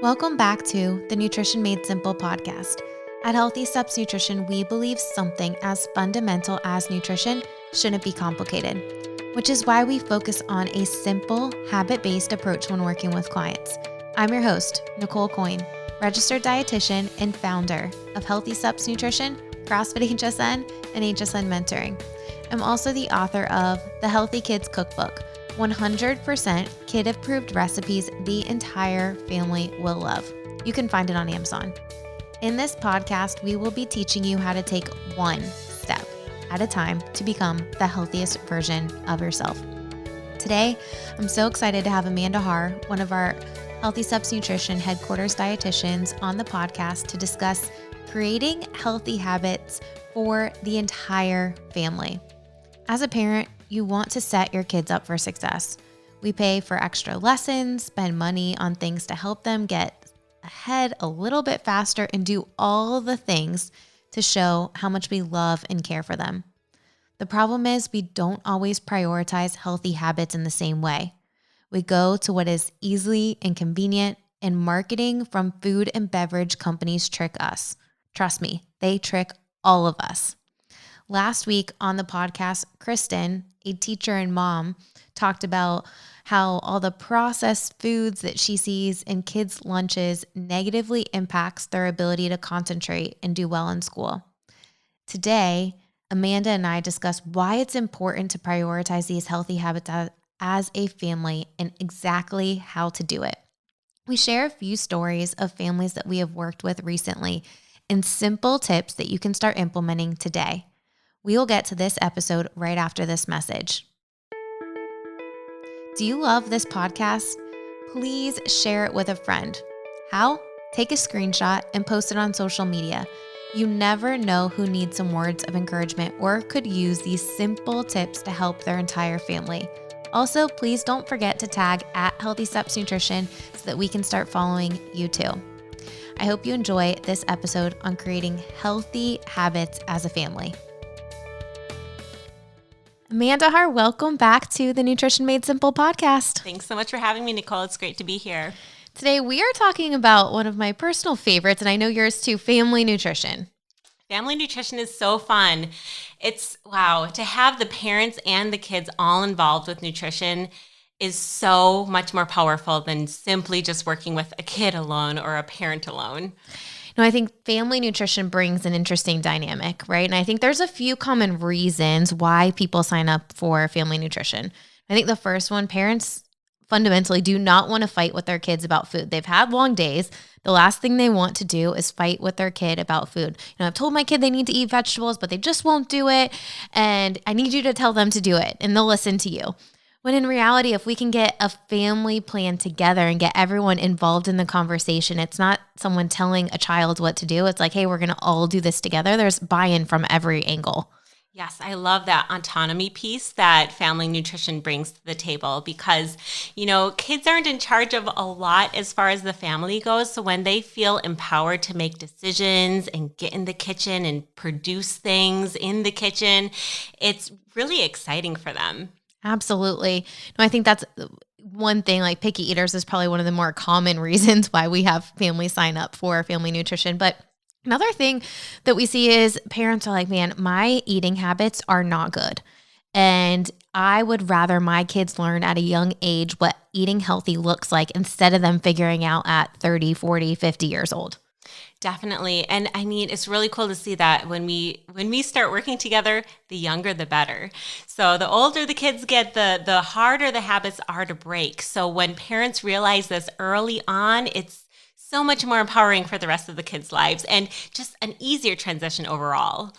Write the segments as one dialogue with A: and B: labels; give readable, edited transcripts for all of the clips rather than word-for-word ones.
A: Welcome back to the Nutrition Made Simple podcast. At Healthy Steps Nutrition, we believe something as fundamental as nutrition shouldn't be complicated, which is why we focus on a simple, habit-based approach when working with clients. I'm your host, Nicole Aucoin, registered dietitian and founder of Healthy Steps Nutrition, CrossFit HSN, and HSN Mentoring. I'm also the author of The Healthy Kids Cookbook, 100% kid-approved recipes the entire family will love. You can find it on Amazon. In this podcast, we will be teaching you how to take one step at a time to become the healthiest version of yourself. Today, I'm so excited to have Amanda Haar, one of our Healthy Steps Nutrition headquarters dietitians, on the podcast to discuss creating healthy habits for the entire family. As a parent, you want to set your kids up for success. We pay for extra lessons, spend money on things to help them get ahead a little bit faster, and do all the things to show how much we love and care for them. The problem is we don't always prioritize healthy habits in the same way. We go to what is easy and convenient, and marketing from food and beverage companies trick us. Trust me, they trick all of us. Last week on the podcast, Kristen, a teacher and mom, talked about how all the processed foods that she sees in kids' lunches negatively impacts their ability to concentrate and do well in school. Today, Amanda and I discuss why it's important to prioritize these healthy habits as a family and exactly how to do it. We share a few stories of families that we have worked with recently and simple tips that you can start implementing today. We will get to this episode right after this message. Do you love this podcast? Please share it with a friend. How? Take a screenshot and post it on social media. You never know who needs some words of encouragement or could use these simple tips to help their entire family. Also, please don't forget to tag at Healthy Steps Nutrition so that we can start following you too. I hope you enjoy this episode on creating healthy habits as a family. Amanda Haar, welcome back to the Nutrition Made Simple podcast.
B: Thanks so much for having me, Nicole. It's great to be here.
A: Today, we are talking about one of my personal favorites, and I know yours too, family nutrition.
B: Family nutrition is so fun. To have the parents and the kids all involved with nutrition is so much more powerful than simply just working with a kid alone or a parent alone.
A: I think family nutrition brings an interesting dynamic, right? And I think there's a few common reasons why people sign up for family nutrition. I think the first one, parents fundamentally do not want to fight with their kids about food. They've had long days. The last thing they want to do is fight with their kid about food. I've told my kid they need to eat vegetables, but they just won't do it. And I need you to tell them to do it, and they'll listen to you. When in reality, if we can get a family plan together and get everyone involved in the conversation, it's not someone telling a child what to do. It's like, hey, we're going to all do this together. There's buy-in from every angle.
B: Yes, I love that autonomy piece that family nutrition brings to the table because, kids aren't in charge of a lot as far as the family goes. So when they feel empowered to make decisions and get in the kitchen and produce things in the kitchen, it's really exciting for them.
A: Absolutely. No, I think that's one thing, like picky eaters is probably one of the more common reasons why we have families sign up for family nutrition. But another thing that we see is parents are like, man, my eating habits are not good. And I would rather my kids learn at a young age what eating healthy looks like instead of them figuring out at 30, 40, 50 years old.
B: Definitely. And I mean, it's really cool to see that when we start working together, the younger, the better. So the older the kids get, the harder the habits are to break. So when parents realize this early on, it's so much more empowering for the rest of the kids' lives and just an easier transition overall.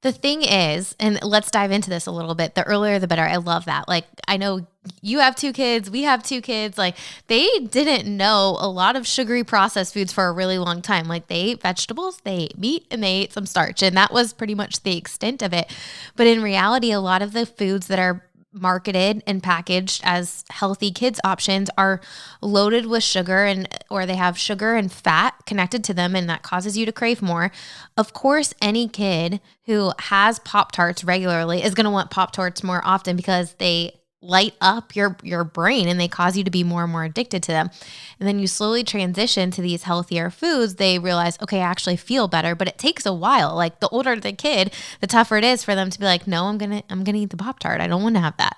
A: The thing is, and let's dive into this a little bit, the earlier the better. I love that. Like, I know you have 2 kids, we have 2 kids. Like, they didn't know a lot of sugary processed foods for a really long time. Like, they ate vegetables, they ate meat, and they ate some starch. And that was pretty much the extent of it. But in reality, a lot of the foods that are marketed and packaged as healthy kids options are loaded with sugar or they have sugar and fat connected to them, and that causes you to crave more. Of course, any kid who has Pop-Tarts regularly is going to want Pop-Tarts more often because they light up your brain and they cause you to be more and more addicted to them. And then you slowly transition to these healthier foods. They realize, okay, I actually feel better, but it takes a while. Like the older the kid, the tougher it is for them to be like, no, I'm going to eat the Pop-Tart. I don't want to have that.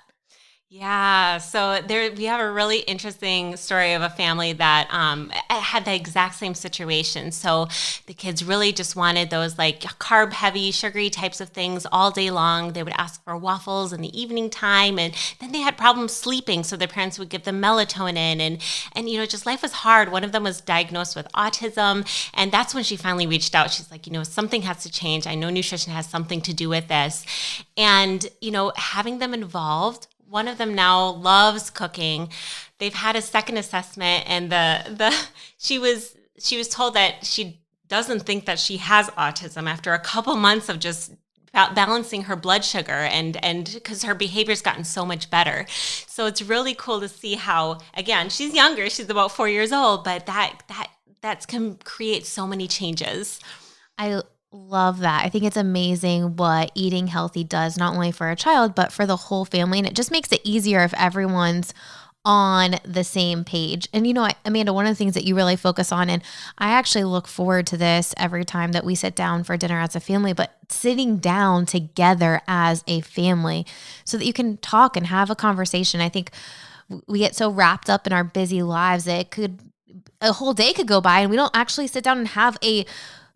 B: Yeah, so we have a really interesting story of a family that had the exact same situation. So the kids really just wanted those like carb heavy, sugary types of things all day long. They would ask for waffles in the evening time, and then they had problems sleeping. So their parents would give them melatonin, and just life was hard. One of them was diagnosed with autism, and that's when she finally reached out. She's like, something has to change. I know nutrition has something to do with this, and having them involved. One of them now loves cooking. They've had a second assessment, and she was told that she doesn't think that she has autism after a couple months of just balancing her blood sugar and because her behavior's gotten so much better. So it's really cool to see how, again, she's younger, she's about 4 years old, but that can create so many changes.
A: I love that. I think it's amazing what eating healthy does, not only for a child, but for the whole family. And it just makes it easier if everyone's on the same page. And Amanda, one of the things that you really focus on, and I actually look forward to this every time that we sit down for dinner as a family, but sitting down together as a family so that you can talk and have a conversation. I think we get so wrapped up in our busy lives that a whole day could go by and we don't actually sit down and have a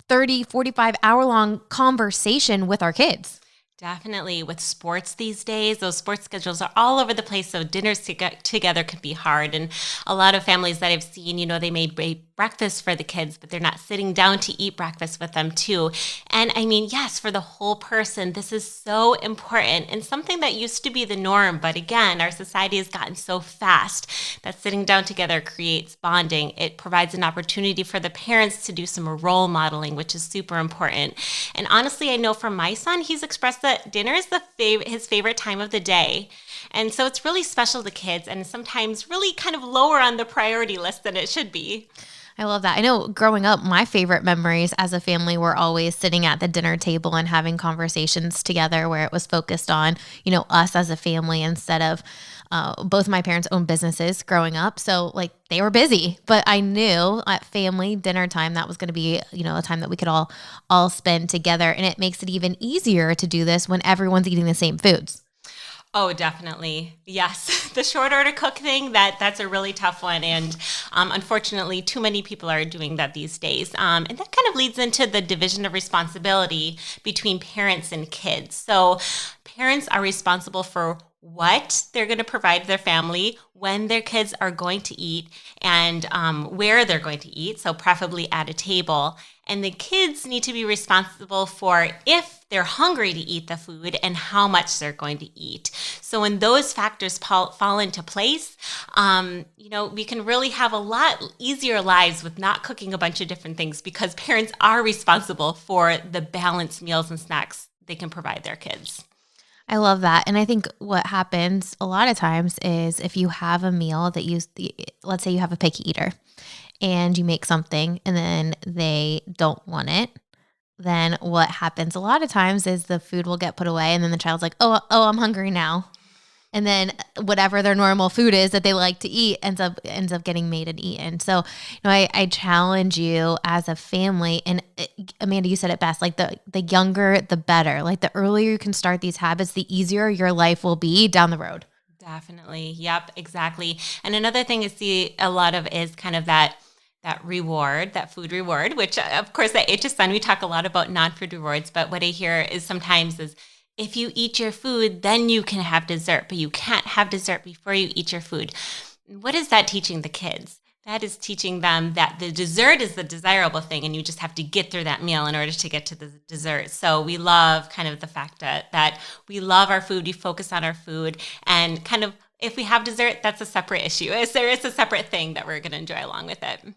A: 30, 45 hour long conversation with our kids.
B: Definitely. With sports these days, those sports schedules are all over the place. So dinners together can be hard. And a lot of families that I've seen, they made breakfast for the kids, but they're not sitting down to eat breakfast with them too. And I mean, yes, for the whole person, this is so important and something that used to be the norm. But again, our society has gotten so fast that sitting down together creates bonding. It provides an opportunity for the parents to do some role modeling, which is super important. And honestly, I know from my son, he's expressed that dinner is his favorite time of the day. And so it's really special to kids and sometimes really kind of lower on the priority list than it should be.
A: I love that. I know growing up, my favorite memories as a family were always sitting at the dinner table and having conversations together where it was focused on, us as a family instead of both my parents owned businesses growing up. So they were busy, but I knew at family dinner time, that was going to be, a time that we could all spend together. And it makes it even easier to do this when everyone's eating the same foods.
B: Oh, definitely. Yes. The short order cook thing, that's a really tough one. And unfortunately, too many people are doing that these days. And that kind of leads into the division of responsibility between parents and kids. So parents are responsible for what they're going to provide their family, when their kids are going to eat, and where they're going to eat, so preferably at a table. And the kids need to be responsible for if they're hungry to eat the food and how much they're going to eat. So when those factors fall into place, we can really have a lot easier lives with not cooking a bunch of different things because parents are responsible for the balanced meals and snacks they can provide their kids.
A: I love that. And I think what happens a lot of times is if you have a meal that let's say you have a picky eater and you make something and then they don't want it, then what happens a lot of times is the food will get put away and then the child's like, oh, I'm hungry now. And then whatever their normal food is that they like to eat ends up getting made and eaten. So, I challenge you as a family, and Amanda, you said it best, the younger, the better. The earlier you can start these habits, the easier your life will be down the road.
B: Definitely. Yep, exactly. And another thing I see a lot of is kind of that reward, that food reward, which of course at HSN, we talk a lot about non-food rewards, but what I hear is sometimes is, if you eat your food, then you can have dessert, but you can't have dessert before you eat your food. What is that teaching the kids? That is teaching them that the dessert is the desirable thing, and you just have to get through that meal in order to get to the dessert. So we love kind of the fact that we love our food, we focus on our food, and kind of if we have dessert, that's a separate issue. It's a separate thing that we're going to enjoy along with it.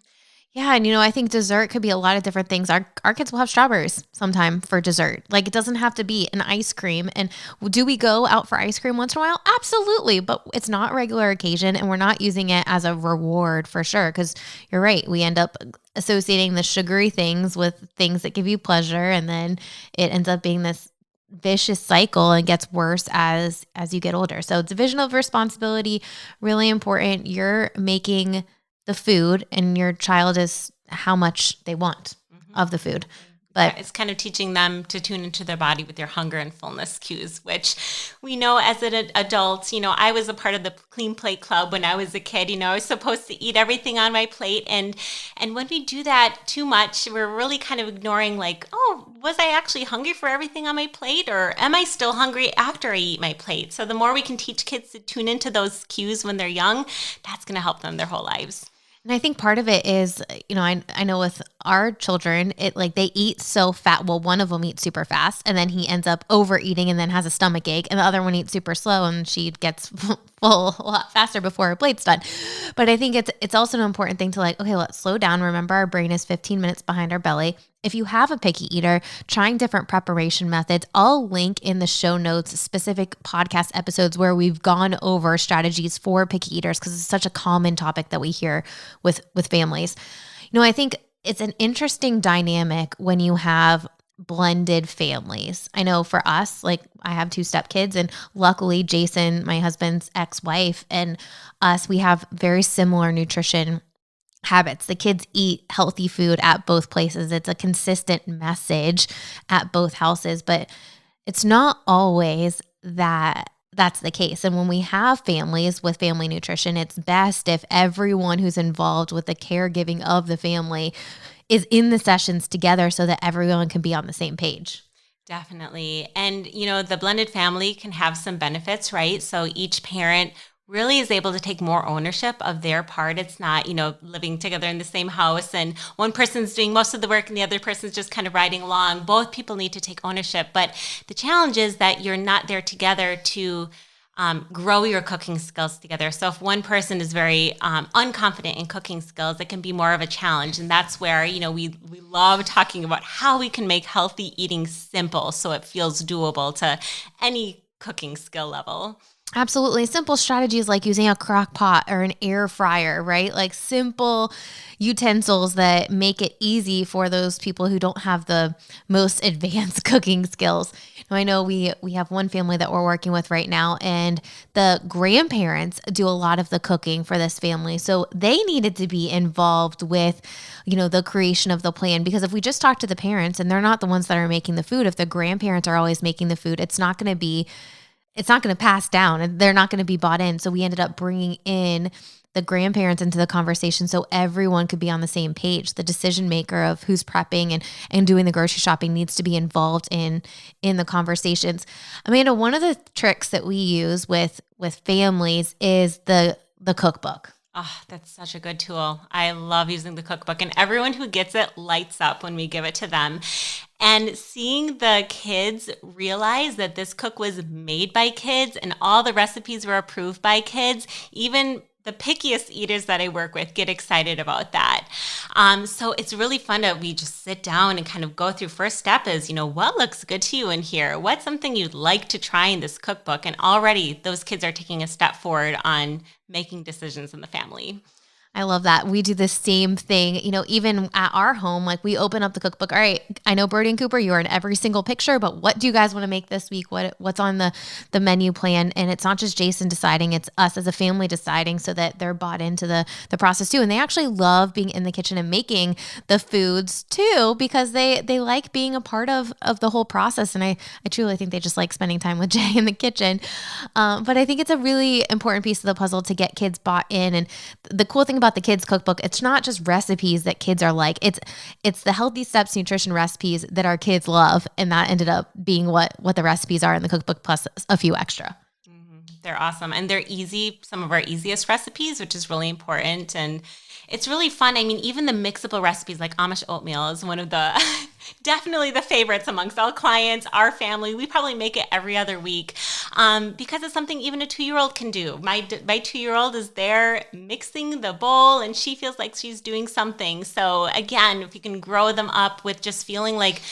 A: Yeah. And, I think dessert could be a lot of different things. Our kids will have strawberries sometime for dessert. It doesn't have to be an ice cream. And do we go out for ice cream once in a while? Absolutely. But it's not a regular occasion and we're not using it as a reward for sure. Because you're right. We end up associating the sugary things with things that give you pleasure. And then it ends up being this vicious cycle and gets worse as you get older. So division of responsibility, really important. You're making the food and your child is how much they want of the food. But
B: it's kind of teaching them to tune into their body with their hunger and fullness cues, which we know as an adult, I was a part of the Clean Plate Club when I was a kid. I was supposed to eat everything on my plate. And when we do that too much, we're really kind of ignoring like, oh, was I actually hungry for everything on my plate? Or am I still hungry after I eat my plate? So the more we can teach kids to tune into those cues when they're young, that's going to help them their whole lives.
A: And I think part of it is, I know with our children, they eat so fat. Well, one of them eats super fast and then he ends up overeating and then has a stomach ache. And the other one eats super slow and she gets full a lot faster before her plate's done. But I think it's also an important thing to okay, let's slow down. Remember, our brain is 15 minutes behind our belly. If you have a picky eater, trying different preparation methods, I'll link in the show notes specific podcast episodes where we've gone over strategies for picky eaters because it's such a common topic that we hear with families. I think it's an interesting dynamic when you have blended families. I know for us, I have 2 stepkids and luckily Jason, my husband's ex-wife, and us, we have very similar nutrition habits. The kids eat healthy food at both places. It's a consistent message at both houses, but it's not always that's the case. And when we have families with family nutrition, it's best if everyone who's involved with the caregiving of the family is in the sessions together so that everyone can be on the same page.
B: Definitely. And, the blended family can have some benefits, right? So each parent really is able to take more ownership of their part. It's not, living together in the same house and one person's doing most of the work and the other person's just kind of riding along. Both people need to take ownership. But the challenge is that you're not there together to grow your cooking skills together. So if one person is very unconfident in cooking skills, it can be more of a challenge. And that's where, we love talking about how we can make healthy eating simple so it feels doable to any cooking skill level.
A: Absolutely. Simple strategies like using a crock pot or an air fryer, right? Like simple utensils that make it easy for those people who don't have the most advanced cooking skills. Now, I know we have one family that we're working with right now, and the grandparents do a lot of the cooking for this family. So they needed to be involved with, the creation of the plan, because if we just talk to the parents and they're not the ones that are making the food, if the grandparents are always making the food, it's not going to pass down and they're not going to be bought in. So we ended up bringing in the grandparents into the conversation so everyone could be on the same page. The decision maker of who's prepping and doing the grocery shopping needs to be involved in the conversations. Amanda, one of the tricks that we use with families is the cookbook.
B: Oh, that's such a good tool. I love using the cookbook, and everyone who gets it lights up when we give it to them. And seeing the kids realize that this cook was made by kids and all the recipes were approved by kids, even the pickiest eaters that I work with get excited about that. So it's really fun that we just sit down and kind of go through. First step is, what looks good to you in here? What's something you'd like to try in this cookbook? And already those kids are taking a step forward on making decisions in the family.
A: I love that. We do the same thing, even at our home, we open up the cookbook. All right, I know Birdie and Cooper, you are in every single picture, but what do you guys want to make this week? What's on the menu plan? And it's not just Jason deciding, it's us as a family deciding so that they're bought into the process too. And they actually love being in the kitchen and making the foods too, because they like being a part of the whole process. And I truly think they just like spending time with Jay in the kitchen. But I think it's a really important piece of the puzzle to get kids bought in. And the cool thing about the kids cookbook, it's not just recipes that kids are like, it's the Healthy Steps nutrition recipes that our kids love, and that ended up being what the recipes are in the cookbook plus a few extra.
B: They're awesome, and they're easy, some of our easiest recipes, which is really important. And it's really fun. I mean, even the mixable recipes like Amish oatmeal is one of the definitely the favorites amongst all clients, our family. We probably make it every other week because it's something even a 2-year-old can do. My 2-year-old is there mixing the bowl and she feels like she's doing something. So again, if you can grow them up with just feeling like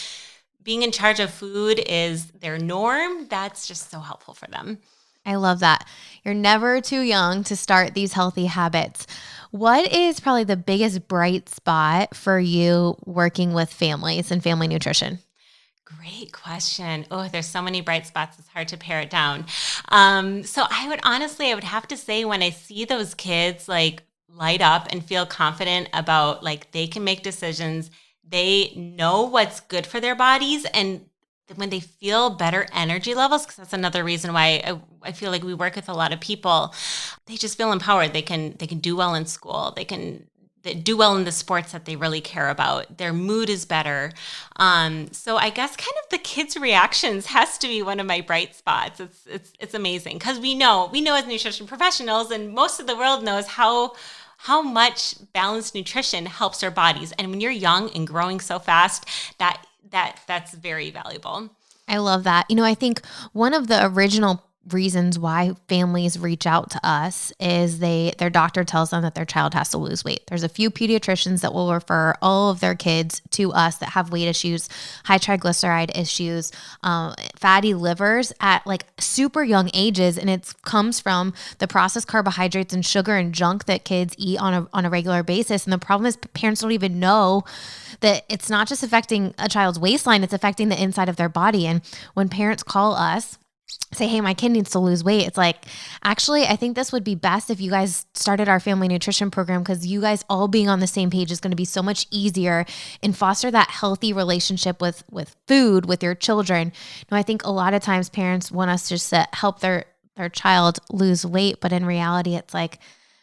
B: being in charge of food is their norm, that's just so helpful for them.
A: I love that. You're never too young to start these healthy habits. What is probably the biggest bright spot for you working with families and family nutrition?
B: Great question. Oh, there's so many bright spots. It's hard to pare it down. So I would have to say when I see those kids like light up and feel confident about like they can make decisions, they know what's good for their bodies, and when they feel better energy levels, because that's another reason why I feel like we work with a lot of people, they just feel empowered. They can do well in school. They do well in the sports that they really care about. Their mood is better. So I guess kind of the kids' reactions has to be one of my bright spots. It's amazing because we know as nutrition professionals, and most of the world knows how much balanced nutrition helps our bodies. And when you're young and growing so fast, that's very valuable.
A: I love that. I think one of the original reasons why families reach out to us is their doctor tells them that their child has to lose weight. There's a few pediatricians that will refer all of their kids to us that have weight issues, high triglyceride issues, fatty livers at like super young ages. And it comes from the processed carbohydrates and sugar and junk that kids eat on a regular basis. And the problem is parents don't even know that it's not just affecting a child's waistline, it's affecting the inside of their body. And when parents call us, say, hey, my kid needs to lose weight, it's like, actually, I think this would be best if you guys started our family nutrition program, because you guys all being on the same page is going to be so much easier and foster that healthy relationship with food, with your children. I think a lot of times parents want us just to help their child lose weight, but in reality, it's like,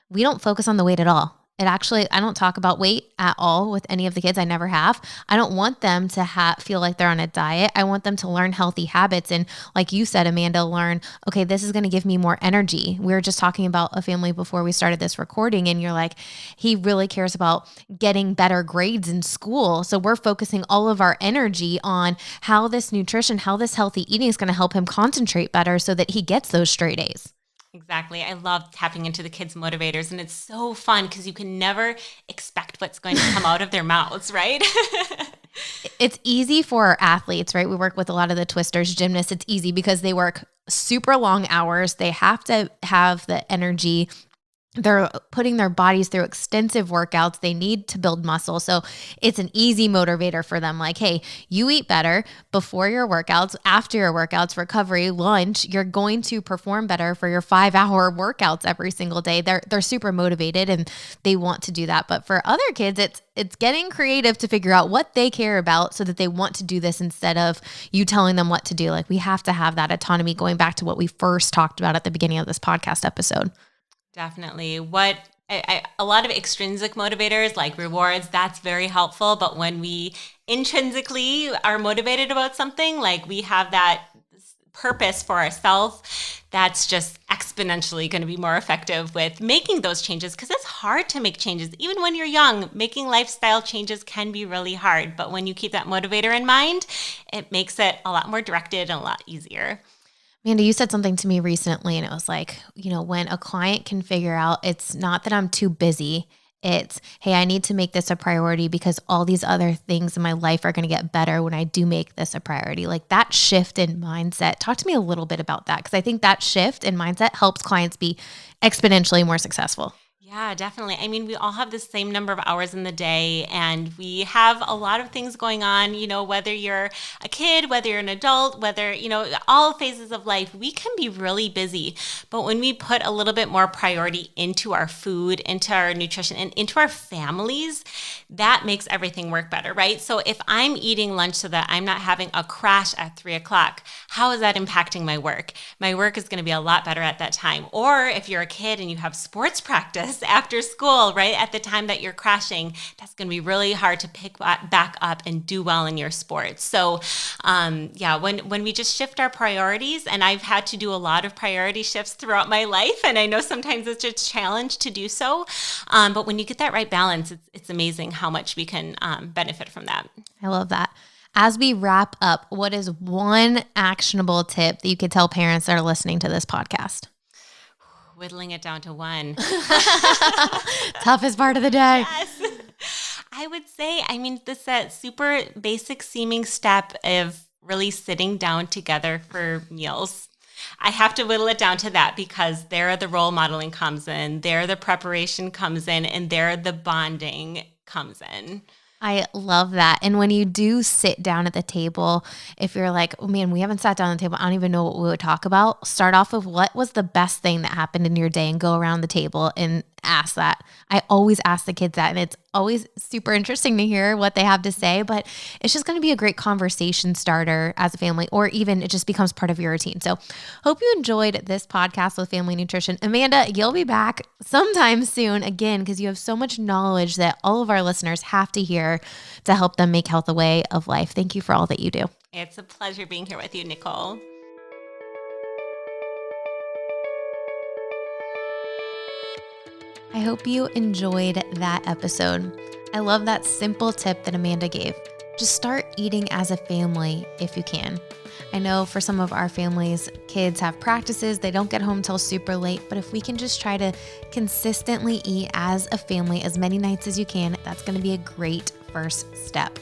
A: we don't focus on the weight at all. I don't talk about weight at all with any of the kids. I never have. I don't want them to feel like they're on a diet. I want them to learn healthy habits. And like you said, Amanda, learn, okay, this is going to give me more energy. We were just talking about a family before we started this recording, and you're like, he really cares about getting better grades in school. So we're focusing all of our energy on how this nutrition, how this healthy eating is going to help him concentrate better so that he gets those straight A's.
B: Exactly. I love tapping into the kids' motivators, and it's so fun because you can never expect what's going to come out of their mouths, right?
A: It's easy for athletes, right? We work with a lot of the twisters, gymnasts. It's easy because they work super long hours. They have to have the energy. They're putting their bodies through extensive workouts. They need to build muscle. So it's an easy motivator for them. Like, hey, you eat better before your workouts, after your workouts, recovery, lunch, you're going to perform better for your 5-hour workouts every single day. They're super motivated and they want to do that. But for other kids, it's getting creative to figure out what they care about so that they want to do this instead of you telling them what to do. Like, we have to have that autonomy, going back to what we first talked about at the beginning of this podcast episode.
B: Definitely. A lot of extrinsic motivators like rewards, that's very helpful. But when we intrinsically are motivated about something, like we have that purpose for ourselves, that's just exponentially going to be more effective with making those changes, because it's hard to make changes. Even when you're young, making lifestyle changes can be really hard. But when you keep that motivator in mind, it makes it a lot more directed and a lot easier.
A: Amanda, you said something to me recently, and it was like, when a client can figure out it's not that I'm too busy, it's, hey, I need to make this a priority because all these other things in my life are going to get better when I do make this a priority. Like that shift in mindset. Talk to me a little bit about that, because I think that shift in mindset helps clients be exponentially more successful.
B: Yeah, definitely. I mean, we all have the same number of hours in the day, and we have a lot of things going on, whether you're a kid, whether you're an adult, whether, all phases of life, we can be really busy. But when we put a little bit more priority into our food, into our nutrition, and into our families, that makes everything work better, right? So if I'm eating lunch so that I'm not having a crash at 3:00, how is that impacting my work? My work is going to be a lot better at that time. Or if you're a kid and you have sports practice after school, right at the time that you're crashing, that's going to be really hard to pick back up and do well in your sports. So when we just shift our priorities, and I've had to do a lot of priority shifts throughout my life, and I know sometimes it's a challenge to do so, but when you get that right balance, it's amazing how much we can benefit from that.
A: I love that. As we wrap up, what is one actionable tip that you could tell parents that are listening to this podcast?
B: Whittling it down to one.
A: Toughest part of the day.
B: Yes. I would say, this super basic seeming step of really sitting down together for meals. I have to whittle it down to that because there the role modeling comes in, there the preparation comes in, and there the bonding comes in.
A: I love that. And when you do sit down at the table, if you're like, oh man, we haven't sat down at the table, I don't even know what we would talk about. Start off with what was the best thing that happened in your day and go around the table and ask that. I always ask the kids that, and it's always super interesting to hear what they have to say, but it's just going to be a great conversation starter as a family, or even it just becomes part of your routine. So hope you enjoyed this podcast with Family Nutrition. Amanda, you'll be back sometime soon again, because you have so much knowledge that all of our listeners have to hear to help them make health a way of life. Thank you for all that you do.
B: It's a pleasure being here with you, Nicole.
A: I hope you enjoyed that episode. I love that simple tip that Amanda gave. Just start eating as a family if you can. I know for some of our families, kids have practices, they don't get home till super late, but if we can just try to consistently eat as a family as many nights as you can, that's going to be a great first step.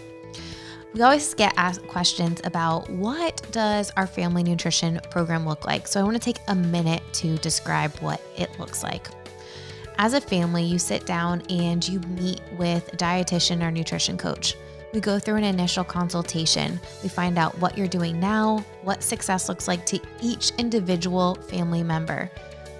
A: We always get asked questions about what does our family nutrition program look like? So I want to take a minute to describe what it looks like. As a family, you sit down and you meet with a dietitian or nutrition coach. We go through an initial consultation. We find out what you're doing now, what success looks like to each individual family member.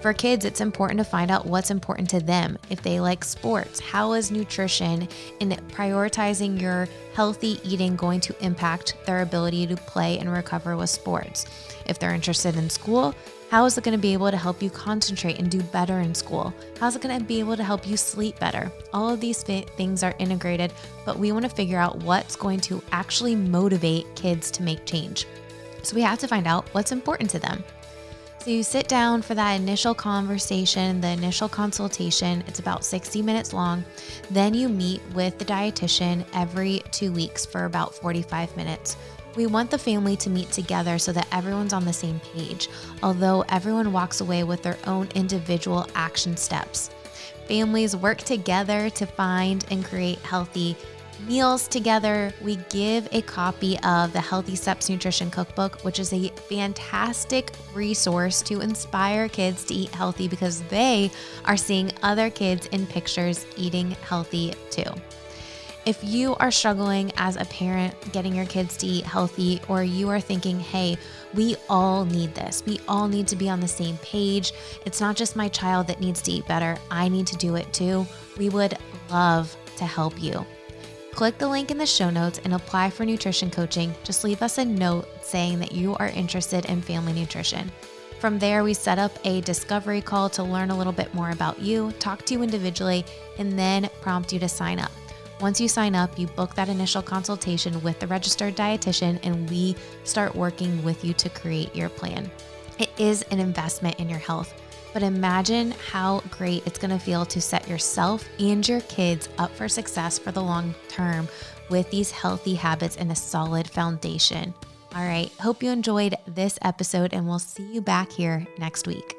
A: For kids, it's important to find out what's important to them. If they like sports, how is nutrition and prioritizing your healthy eating going to impact their ability to play and recover with sports? If they're interested in school, how is it going to be able to help you concentrate and do better in school? How is it going to be able to help you sleep better? All of these things are integrated, but we want to figure out what's going to actually motivate kids to make change. So we have to find out what's important to them. So you sit down for that initial conversation, the initial consultation. It's about 60 minutes long. Then you meet with the dietitian every 2 weeks for about 45 minutes. We want the family to meet together so that everyone's on the same page, although everyone walks away with their own individual action steps. Families work together to find and create healthy meals together. We give a copy of the Healthy Steps Nutrition Cookbook, which is a fantastic resource to inspire kids to eat healthy because they are seeing other kids in pictures eating healthy too. If you are struggling as a parent getting your kids to eat healthy, or you are thinking, hey, we all need this. We all need to be on the same page. It's not just my child that needs to eat better. I need to do it too. We would love to help you. Click the link in the show notes and apply for nutrition coaching. Just leave us a note saying that you are interested in family nutrition. From there, we set up a discovery call to learn a little bit more about you, talk to you individually, and then prompt you to sign up. Once you sign up, you book that initial consultation with the registered dietitian, and we start working with you to create your plan. It is an investment in your health, but imagine how great it's going to feel to set yourself and your kids up for success for the long term with these healthy habits and a solid foundation. All right, hope you enjoyed this episode, and we'll see you back here next week.